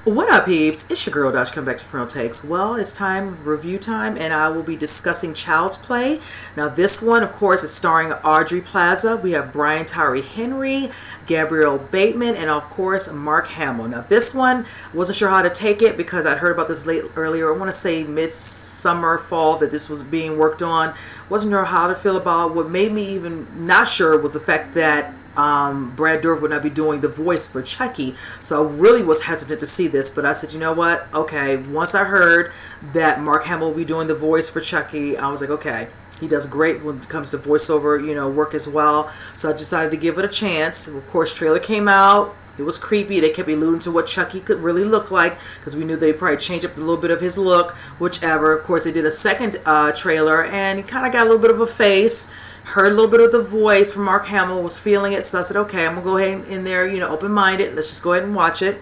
What up, peeps? It's your girl, Dutch, come back to Frontal Takes. Well, it's review time, and I will be discussing Child's Play. Now, this one, of course, is starring Aubrey Plaza. We have Brian Tyree Henry, Gabrielle Bateman, and of course, Mark Hamill. Now, this one, wasn't sure how to take it because I'd heard about this earlier. I want to say midsummer, fall, that this was being worked on. Wasn't sure how to feel about it. What made me even not sure was the fact that Brad Dourif would not be doing the voice for Chucky, so I really was hesitant to see this, but I said, you know what, okay, once I heard that Mark Hamill will be doing the voice for Chucky, I was like, okay, he does great when it comes to voiceover, work as well, so I decided to give it a chance. Of course, trailer came out. It was creepy. They kept alluding to what Chucky could really look like because we knew they'd probably change up a little bit of his look, whichever. Of course, they did a second trailer, and he kind of got a little bit of a face. Heard a little bit of the voice from Mark Hamill, was feeling it, so I said, okay, I'm going to go ahead in there, open-minded. Let's just go ahead and watch it.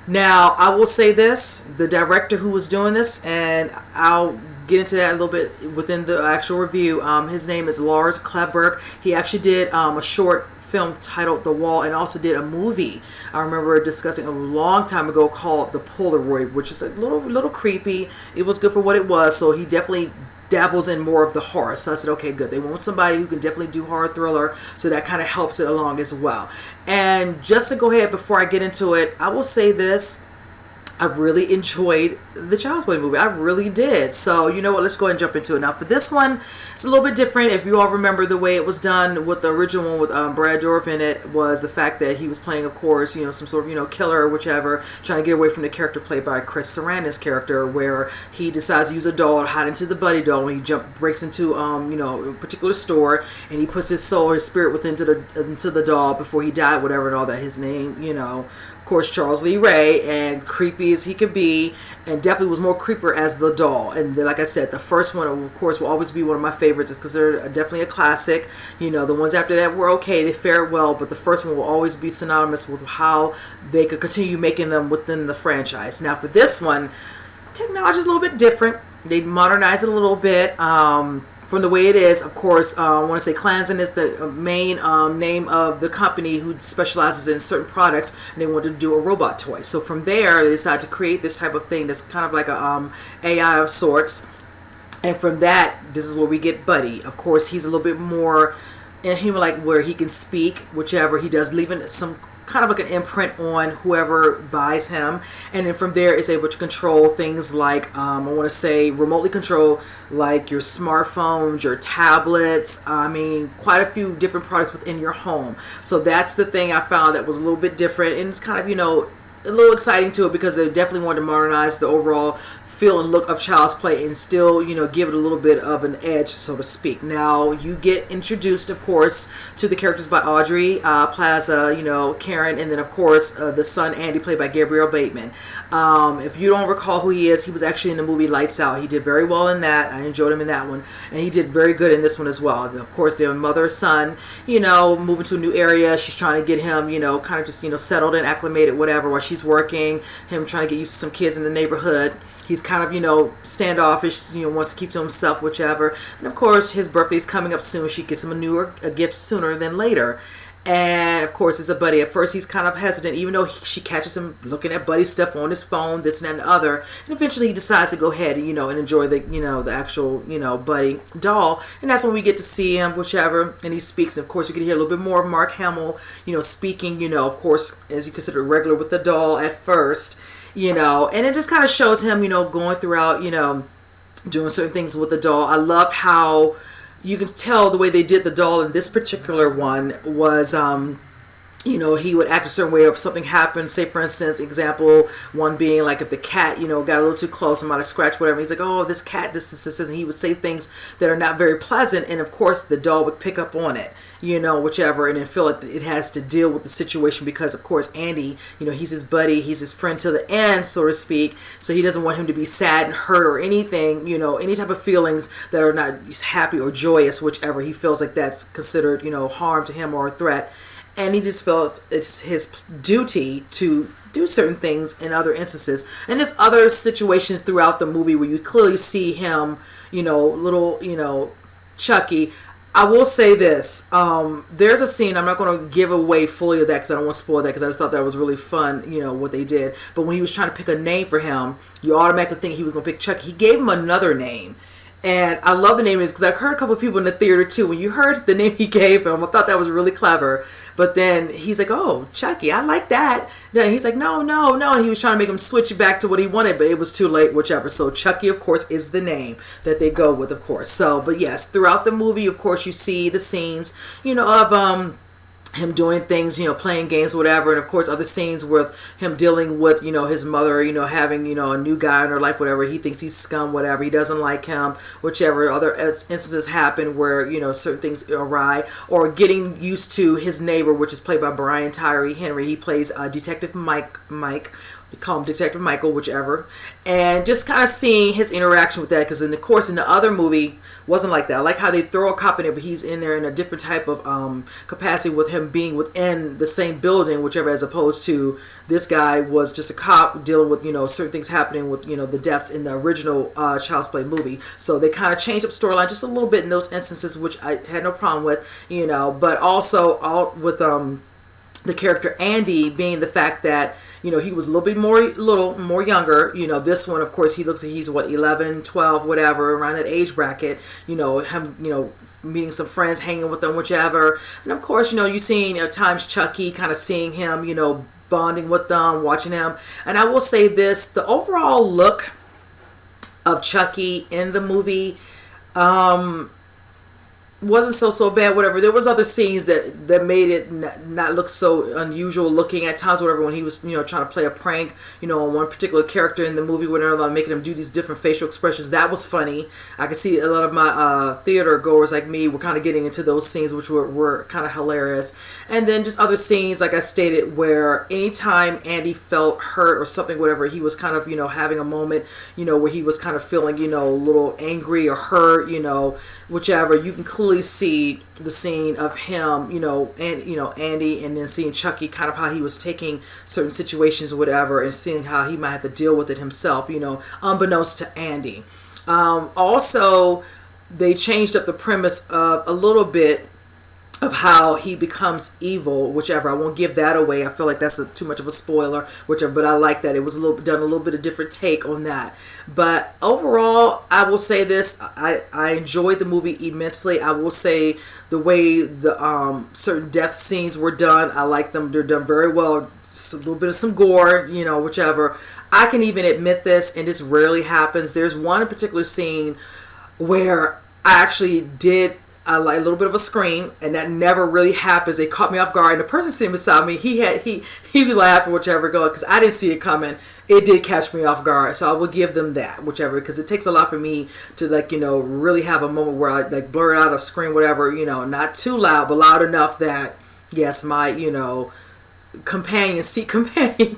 Now, I will say this, the director who was doing this, and I'll get into that a little bit within the actual review, his name is Lars Kleberg. He actually did a short film titled The Wall, and also did a movie I remember discussing a long time ago called The Polaroid, which is a little creepy. It was good for what it was, so he definitely dabbles in more of the horror. So I said, okay, good. They want somebody who can definitely do horror thriller, so that kind of helps it along as well. And just to go ahead before I get into it, I will say this. I really enjoyed the Child's Play movie. I really did. So, you know what? Let's go ahead and jump into it. Now, for this one, it's a little bit different. If you all remember the way it was done with the original one with Brad Dourif in it, was the fact that he was playing, of course, some sort of, killer or whichever, trying to get away from the character played by Chris Sarandon's character, where he decides to use a doll to hide into the Buddi doll when he breaks into, a particular store, and he puts his soul, his spirit within into the doll before he died, whatever and all that. His name, of course, Charles Lee Ray, and creepy as he could be, and definitely was more creepier as the doll. And like I said, the first one, of course, will always be one of my favorites. It's considered definitely a classic. The ones after that were okay, they fared well, but the first one will always be synonymous with how they could continue making them within the franchise. Now, for this one, technology is a little bit different. They modernized it a little bit. From the way it is, of course, I want to say Klansman is the main name of the company who specializes in certain products, and they wanted to do a robot toy. So from there, they decided to create this type of thing that's kind of like a AI of sorts. And from that, this is where we get Buddi. Of course, he's a little bit more human-like, where he can speak, whichever he does, leaving some kind of like an imprint on whoever buys him, and then from there is able to control things like I want to say remotely control like your smartphones, your tablets, quite a few different products within your home. So that's the thing I found that was a little bit different, and it's kind of a little exciting to it, because they definitely wanted to modernize the overall feel and look of Child's Play and still, give it a little bit of an edge, so to speak. Now, you get introduced, of course, to the characters by Aubrey Plaza, Karen, and then, of course, the son, Andy, played by Gabrielle Bateman. If you don't recall who he is, he was actually in the movie Lights Out. He did very well in that. I enjoyed him in that one. And he did very good in this one as well. And of course, their mother, son, moving to a new area. She's trying to get him, kind of just, settled and acclimated, whatever, while she's working. Him trying to get used to some kids in the neighborhood. He's kind of, standoffish, wants to keep to himself, whichever. And of course, his birthday's coming up soon. She gets him a gift sooner than later. And of course, it's a Buddi. At first, he's kind of hesitant, even though she catches him looking at Buddy's stuff on his phone, this and that and the other. And eventually, he decides to go ahead and, and enjoy the, the actual, Buddi doll. And that's when we get to see him, whichever. And he speaks. And of course, we can hear a little bit more of Mark Hamill, speaking, of course, as you consider regular with the doll at first. And it just kind of shows him, going throughout, doing certain things with the doll. I love how you can tell the way they did the doll in this particular one was, he would act a certain way if something happened. Say, for instance, example one being like if the cat, got a little too close and might have scratched whatever. He's like, oh, this cat, this, and he would say things that are not very pleasant. And of course, the doll would pick up on it, whichever, and then feel like it has to deal with the situation because, of course, Andy, he's his buddy, he's his friend to the end, so to speak. So he doesn't want him to be sad and hurt or anything, any type of feelings that are not happy or joyous, whichever. He feels like that's considered, harm to him or a threat. And he just feels it's his duty to do certain things in other instances. And there's other situations throughout the movie where you clearly see him, little, Chucky, I will say this. There's a scene, I'm not going to give away fully of that because I don't want to spoil that, because I just thought that was really fun, what they did. But when he was trying to pick a name for him, you automatically think he was going to pick Chucky. He gave him another name. And I love the name is because I've heard a couple of people in the theater too. When you heard the name he gave him, I thought that was really clever. But then he's like, "Oh, Chucky, I like that." Then he's like, "No, no, no." And he was trying to make him switch it back to what he wanted, but it was too late, whichever. So Chucky, of course, is the name that they go with, of course. So, but yes, throughout the movie, of course, you see the scenes, of him doing things, playing games, whatever, and of course other scenes with him dealing with, his mother, having, a new guy in her life, whatever. He thinks he's scum, whatever. He doesn't like him, whichever. Other instances happen where, certain things awry, or getting used to his neighbor, which is played by Brian Tyree Henry. He plays Detective Mike. We call him Detective Michael, whichever. And just kind of seeing his interaction with that, because in the other movie wasn't like that. I like how they throw a cop in there, but he's in there in a different type of capacity, with him being within the same building, whichever, as opposed to this guy was just a cop dealing with, certain things happening with, the deaths in the original Child's Play movie. So they kind of changed up storyline just a little bit in those instances, which I had no problem with, but also all with the character Andy being the fact that, he was a little more younger. This one, of course, he looks like he's 11, 12, whatever, around that age bracket. Him, meeting some friends, hanging with them, whichever. And of course, you seeing at times Chucky, kind of seeing him, bonding with them, watching him. And I will say this, the overall look of Chucky in the movie, wasn't so bad, whatever. There was other scenes that made it not look so unusual looking at times, whatever, when he was trying to play a prank on one particular character in the movie, whatever, making him do these different facial expressions. That was funny. I could see a lot of my theater goers like me were kind of getting into those scenes, which were kind of hilarious. And then just other scenes, like I stated, where anytime Andy felt hurt or something, whatever, he was kind of having a moment where he was kind of feeling a little angry or hurt, whichever. You can clearly see the scene of him, and Andy, and then seeing Chucky, kind of how he was taking certain situations or whatever, and seeing how he might have to deal with it himself, unbeknownst to Andy. Also, they changed up the premise of a little bit of how he becomes evil, whichever. I won't give that away. I feel like that's too much of a spoiler, whichever. But I like that it was a little bit of different take on that. But overall, I will say this: I enjoyed the movie immensely. I will say the way the certain death scenes were done, I like them. They're done very well. Just a little bit of some gore, whichever. I can even admit this, and this rarely happens. There's one particular scene where I actually did like a little bit of a scream, and that never really happens. They caught me off guard, and the person sitting beside me, he laughed or whichever, because I didn't see it coming. It did catch me off guard, so I will give them that, whichever, because it takes a lot for me to really have a moment where I blurt out a scream, whatever, not too loud, but loud enough that yes, my companion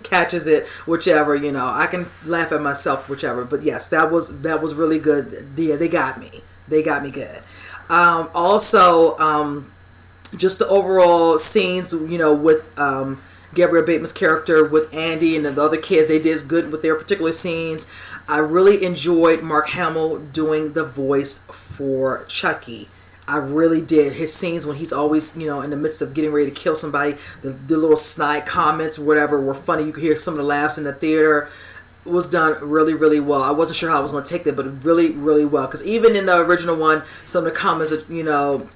catches it, whichever, I can laugh at myself, whichever. But yes, that was really good. Yeah, they got me good. Also, just the overall scenes, with Gabrielle Bateman's character with Andy and the other kids, they did good with their particular scenes. I really enjoyed Mark Hamill doing the voice for Chucky. I really did. His scenes when he's always, in the midst of getting ready to kill somebody, the little snide comments or whatever were funny. You could hear some of the laughs in the theater. Was done really, really well. I wasn't sure how I was going to take that, but really, really well. Because even in the original one, some of the comments that,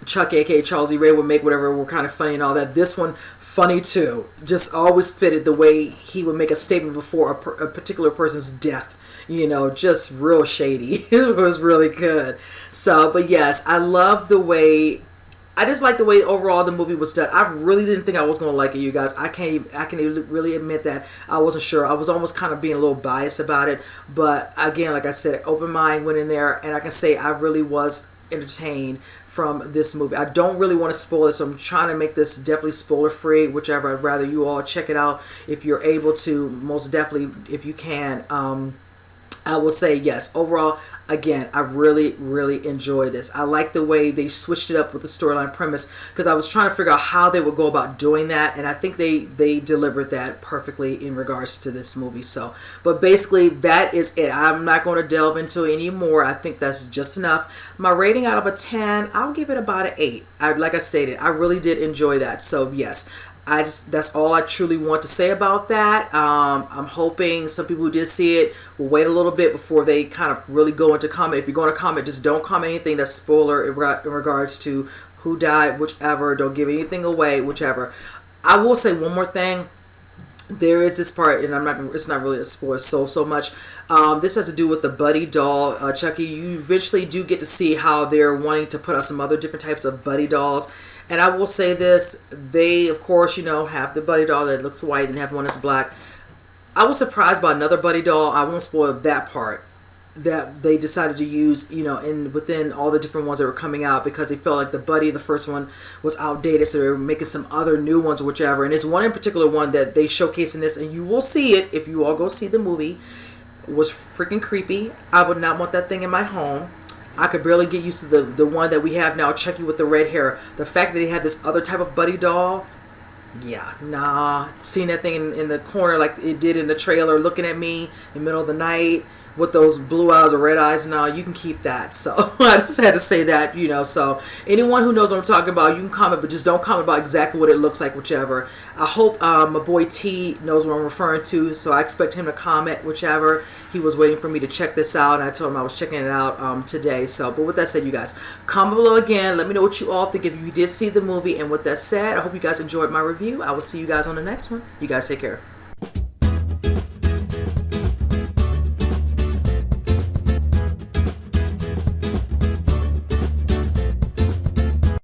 Chuck, aka Charles E. Ray, would make, whatever, were kind of funny and all that. This one, funny too. Just always fitted the way he would make a statement before a particular person's death. Just real shady. It was really good. So, but yes, I love the way. I just like the way overall the movie was done. I really didn't think I was going to like it, you guys. I can really admit that I wasn't sure. I was almost kind of being a little biased about it. But again, like I said, open mind, went in there, and I can say I really was entertained from this movie. I don't really want to spoil it, so I'm trying to make this definitely spoiler free, whichever. I'd rather you all check it out if you're able to, most definitely if you can. I will say yes. Overall, again, I really enjoyed this. I like the way they switched it up with the storyline premise because I was trying to figure out how they would go about doing that, and I think they delivered that perfectly in regards to this movie. So, but basically that is it. I'm not going to delve into any more. I think that's just enough. My rating out of a 10, I'll give it about an 8. Like I stated, I really did enjoy that. So yes. That's all I truly want to say about that. I'm hoping some people who did see it will wait a little bit before they kind of really go into comment. If you're going to comment, just don't comment anything that's spoiler in regards to who died, whichever. Don't give anything away, whichever. I will say one more thing. There is this part, and it's not really a spoiler so much. This has to do with the Buddi doll, Chucky. You eventually do get to see how they're wanting to put out some other different types of Buddi dolls. And I will say this, they, of course, have the Buddi doll that looks white and have one that's black. I was surprised by another Buddi doll. I won't spoil that part that they decided to use, within all the different ones that were coming out because they felt like the Buddi, the first one, was outdated. So they were making some other new ones or whichever. And there's one in particular one that they showcase in this, and you will see it if you all go see the movie. It was freaking creepy. I would not want that thing in my home. I could barely get used to the one that we have now, Chucky with the red hair. The fact that he had this other type of Buddi doll, yeah, nah. Seeing that thing in the corner like it did in the trailer, looking at me in the middle of the night with those blue eyes or red eyes, nah, you can keep that. So I just had to say that, So anyone who knows what I'm talking about, you can comment, but just don't comment about exactly what it looks like, whichever. I hope my boy T knows what I'm referring to, so I expect him to comment, whichever. He was waiting for me to check this out, and I told him I was checking it out today. So, but with that said, you guys, comment below again. Let me know what you all think if you did see the movie. And with that said, I hope you guys enjoyed my review. I will see you guys on the next one. You guys take care.